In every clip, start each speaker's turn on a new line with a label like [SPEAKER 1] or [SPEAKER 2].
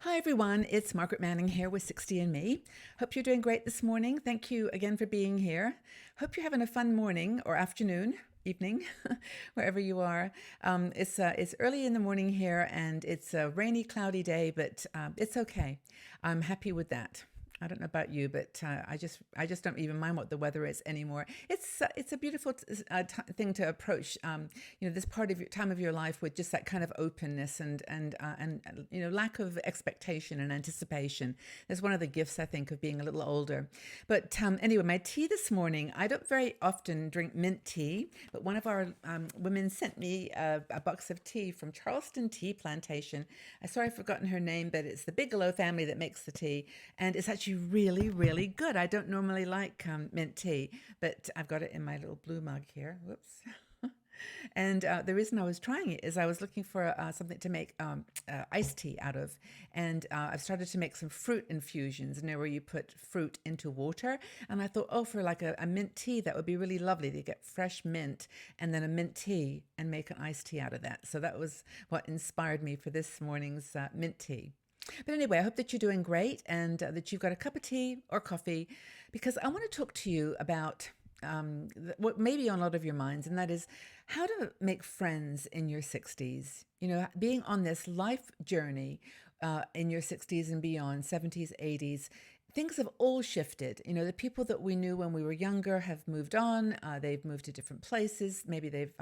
[SPEAKER 1] Hi, everyone. It's Margaret Manning here with 60 and Me. Hope you're doing great this morning. Thank you again for being here. Hope you're having a fun morning or afternoon, evening, wherever you are. It's early in the morning here and it's a rainy, cloudy day, but it's okay. I'm happy with that. I don't know about you, but I just don't even mind what the weather is anymore. It's a beautiful thing to approach. This part of your time of your life with just that kind of openness and lack of expectation and anticipation. That's one of the gifts I think of being a little older. But anyway, my tea this morning. I don't very often drink mint tea, but one of our women sent me a box of tea from Charleston Tea Plantation. I'm sorry I've forgotten her name, but it's the Bigelow family that makes the tea, and it's actually really, really good. I don't normally like mint tea, but I've got it in my little blue mug here. Whoops. And the reason I was trying it is I was looking for something to make iced tea out of. And I've started to make some fruit infusions, where you put fruit into water. And I thought, oh, for like a mint tea, that would be really lovely to get fresh mint and then a mint tea and make an iced tea out of that. So that was what inspired me for this morning's mint tea. But anyway, I hope that you're doing great and that you've got a cup of tea or coffee because I want to talk to you about what may be on a lot of your minds, and that is how to make friends in your 60s. Being on this life journey in your 60s and beyond, 70s, 80s, things have all shifted. The people that we knew when we were younger have moved on. They've moved to different places. Maybe they've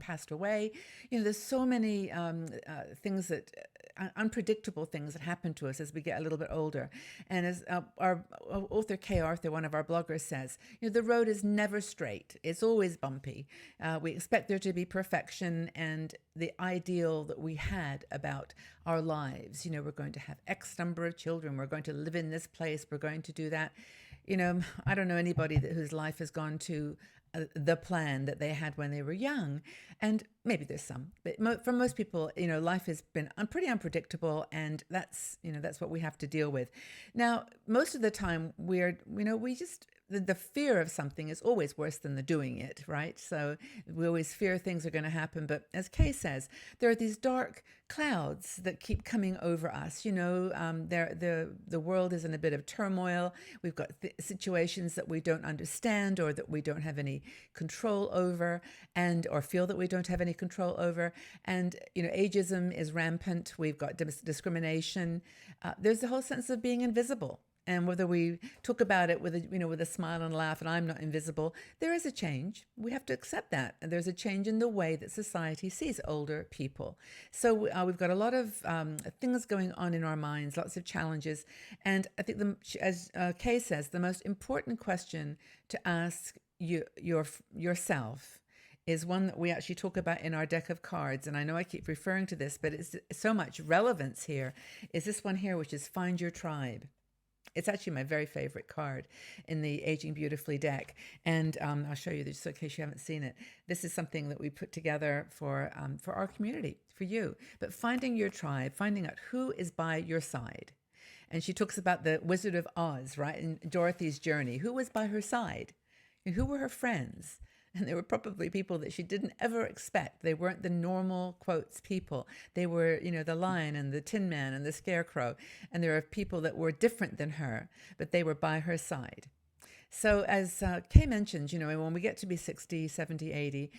[SPEAKER 1] passed away. There's so many things that unpredictable things that happen to us as we get a little bit older. And as our author Kay Arthur, one of our bloggers, says, the road is never straight. It's always bumpy. We expect there to be perfection and the ideal that we had about our lives. We're going to have X number of children. We're going to live in this place. We're going to do that. I don't know anybody whose life has gone to the plan that they had when they were young. And maybe there's some, but for most people, life has been pretty unpredictable, and that's what we have to deal with. Now, most of the time, we just the fear of something is always worse than the doing it, right? So we always fear things are going to happen. But as Kay says, there are these dark clouds that keep coming over us. The world is in a bit of turmoil. We've got situations that we don't understand or that we don't have any control over, and or feel that we don't have any control over. And ageism is rampant. We've got discrimination. There's the whole sense of being invisible. And whether we talk about it with a smile and a laugh, and I'm not invisible, there is a change. We have to accept that. And there's a change in the way that society sees older people. So we've got a lot of things going on in our minds, lots of challenges. And I think, as Kay says, the most important question to ask yourself is one that we actually talk about in our deck of cards. And I know I keep referring to this, but it's so much relevance here, is this one here, which is Find Your Tribe. It's actually my very favorite card in the Aging Beautifully deck. And I'll show you this in case you haven't seen it. This is something that we put together for our community, for you. But finding your tribe, finding out who is by your side. And she talks about the Wizard of Oz, right? In Dorothy's journey. Who was by her side? And who were her friends? And they were probably people that she didn't ever expect. They weren't the normal, quotes, people. They were, the lion and the tin man and the scarecrow. And there are people that were different than her, but they were by her side. So as Kay mentioned, when we get to be 60, 70, 80,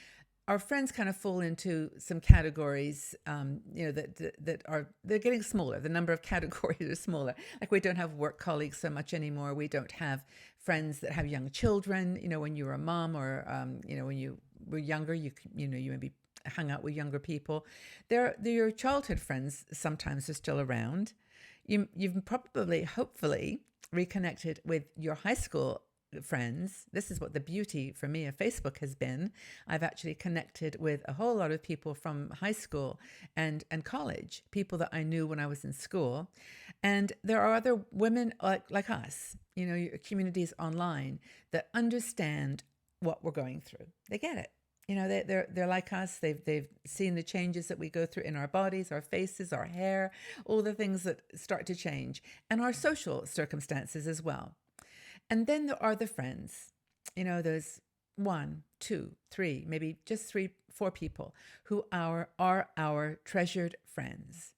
[SPEAKER 1] our friends kind of fall into some categories, they're getting smaller. The number of categories are smaller. Like we don't have work colleagues so much anymore. We don't have friends that have young children. When you were a mom or, when you were younger, you maybe hung out with younger people. Your childhood friends sometimes are still around. You've probably, hopefully, reconnected with your high school friends. This is what the beauty for me of Facebook has been. I've actually connected with a whole lot of people from high school and college, people that I knew when I was in school. And there are other women like us, your communities online that understand what we're going through. They get it. They're like us. They've seen the changes that we go through in our bodies, our faces, our hair, all the things that start to change, and our social circumstances as well. And then there are the friends, those one, two, three, maybe just three, four people who are our treasured friends.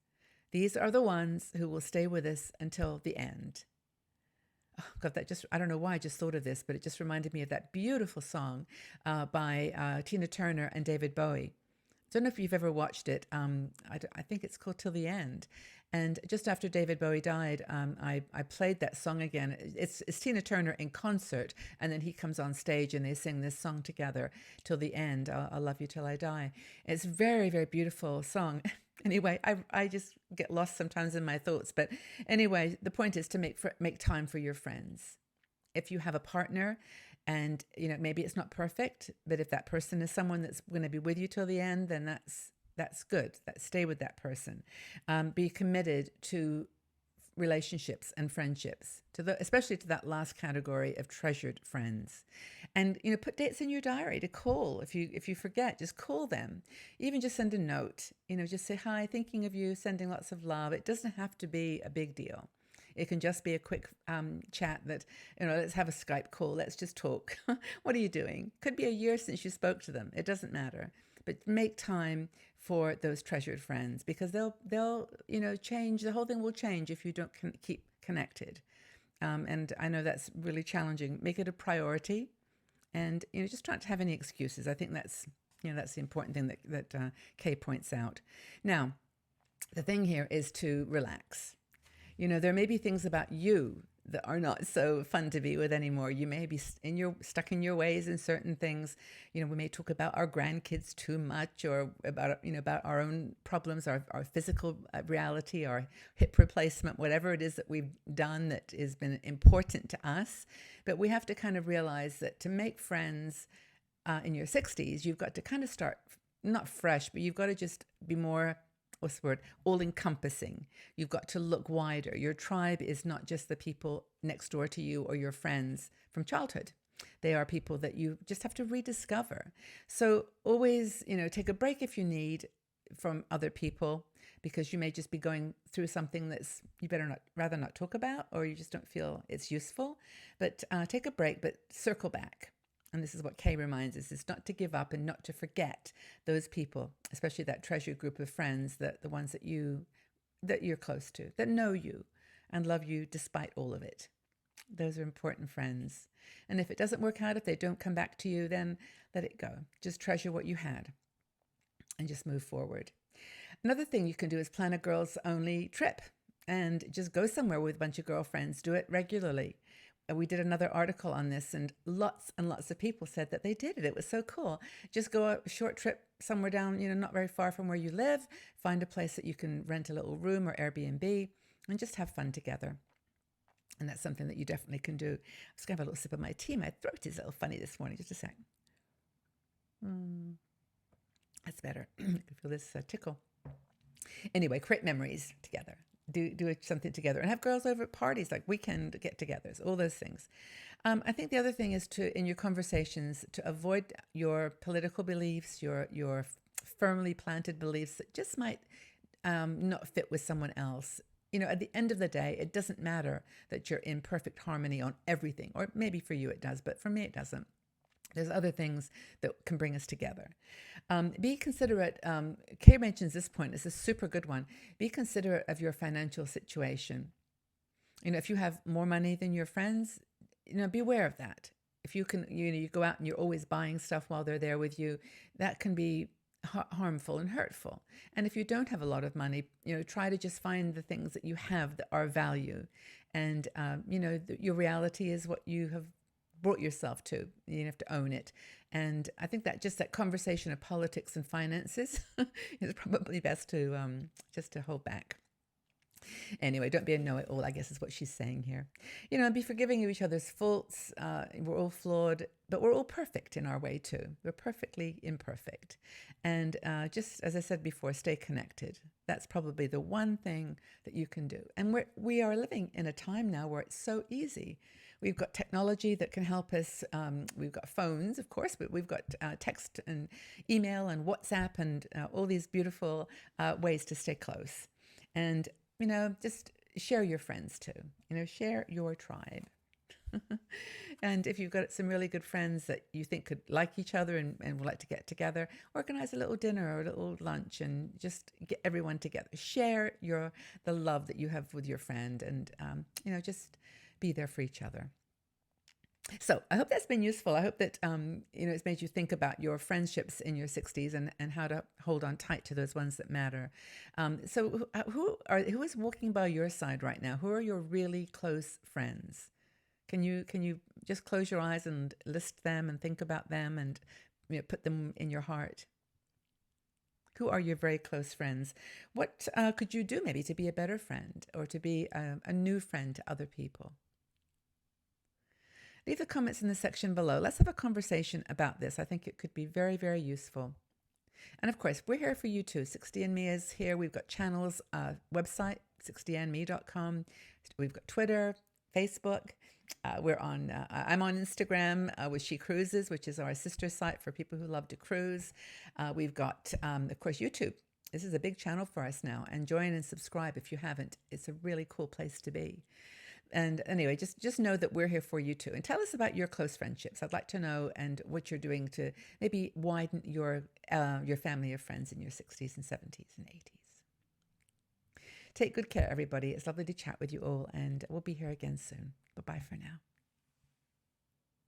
[SPEAKER 1] These are the ones who will stay with us until the end. Oh, God, I don't know why I just thought of this, but it just reminded me of that beautiful song by Tina Turner and David Bowie. I don't know if you've ever watched it. I think it's called Till the End. And just after David Bowie died, I played that song again. It's Tina Turner in concert, and then he comes on stage and they sing this song together, Till the End, I'll Love You Till I Die. It's a very, very beautiful song. Anyway, I just get lost sometimes in my thoughts. But anyway, the point is to make time for your friends. If you have a partner and, maybe it's not perfect, but if that person is someone that's going to be with you till the end, then that's good. Stay with that person. Be committed to relationships and friendships, especially to that last category of treasured friends. And put dates in your diary to call. If you forget, just call them. Even just send a note. Just say hi, thinking of you, sending lots of love. It doesn't have to be a big deal. It can just be a quick chat that, let's have a Skype call. Let's just talk. What are you doing? Could be a year since you spoke to them. It doesn't matter. But make time for those treasured friends, because they'll change. The whole thing will change if you don't keep connected. And I know that's really challenging. Make it a priority, and just try not to have any excuses. I think that's the important thing that Kay points out. Now, the thing here is to relax. There may be things about you that are not so fun to be with anymore. You may be stuck in your ways in certain things. We may talk about our grandkids too much, or about our own problems, our physical reality, our hip replacement, whatever it is that we've done that has been important to us. But we have to kind of realize that to make friends in your 60s, you've got to kind of start not fresh, but you've got to just be more, what's the word, all-encompassing. You've got to look wider. Your tribe is not just the people next door to you or your friends from childhood. They are people that you just have to rediscover. So always, take a break if you need from other people, because you may just be going through something that's you rather not talk about, or you just don't feel it's useful. But take a break, but circle back. And this is what Kay reminds us, is not to give up and not to forget those people, especially that treasured group of friends, that the ones that you're close to, that know you and love you despite all of it. Those are important friends. And if it doesn't work out, if they don't come back to you, then let it go. Just treasure what you had and just move forward. Another thing you can do is plan a girls only trip and just go somewhere with a bunch of girlfriends. Do it regularly. We did another article on this, and lots of people said that they did it. It was so cool. Just go a short trip somewhere down, not very far from where you live. Find a place that you can rent a little room or Airbnb and just have fun together. And that's something that you definitely can do. I'm just going to have a little sip of my tea. My throat is a little funny this morning. Just a sec. That's better. I can feel this tickle. Anyway, create memories together. Do something together, and have girls over at parties, like weekend get-togethers, all those things. I think the other thing is in your conversations, to avoid your political beliefs, your firmly planted beliefs that just might not fit with someone else. At the end of the day, it doesn't matter that you're in perfect harmony on everything, or maybe for you it does, but for me it doesn't. There's other things that can bring us together. Be considerate. Kay mentions this point. It's a super good one. Be considerate of your financial situation. If you have more money than your friends, be aware of that. If you can, you go out and you're always buying stuff while they're there with you, that can be harmful and hurtful. And if you don't have a lot of money, try to just find the things that you have that are value. And, your reality is what you have brought yourself to. You have to own it. And I think that just that conversation of politics and finances is probably best to just to hold back. Anyway, don't be a know-it-all, I guess is what she's saying here. Be forgiving of each other's faults. We're all flawed, but we're all perfect in our way too. We're perfectly imperfect. And just as I said before, stay connected. That's probably the one thing that you can do. And we are living in a time now where it's so easy. We've got technology that can help us. We've got phones, of course, but we've got text and email and WhatsApp and all these beautiful ways to stay close. And, just share your friends too. Share your tribe. And if you've got some really good friends that you think could like each other and would like to get together, organize a little dinner or a little lunch and just get everyone together. Share the love that you have with your friend, and just be there for each other. So I hope that's been useful. I hope that it's made you think about your friendships in your 60s and how to hold on tight to those ones that matter. So who is walking by your side right now? Who are your really close friends? Can you just close your eyes and list them and think about them and put them in your heart? Who are your very close friends? What could you do maybe to be a better friend or to be a new friend to other people? Leave the comments in the section below. Let's have a conversation about this. I think it could be very, very useful. And of course, we're here for you too. 60andMe is here. We've got channels, website, 60andme.com. We've got Twitter, Facebook. I'm on Instagram with She Cruises, which is our sister site for people who love to cruise. We've got, of course, YouTube. This is a big channel for us now. And join and subscribe if you haven't. It's a really cool place to be. And anyway, just know that we're here for you too. And tell us about your close friendships. I'd like to know and what you're doing to maybe widen your family of friends in your 60s and 70s and 80s. Take good care, everybody. It's lovely to chat with you all, and we'll be here again soon. Bye-bye for now.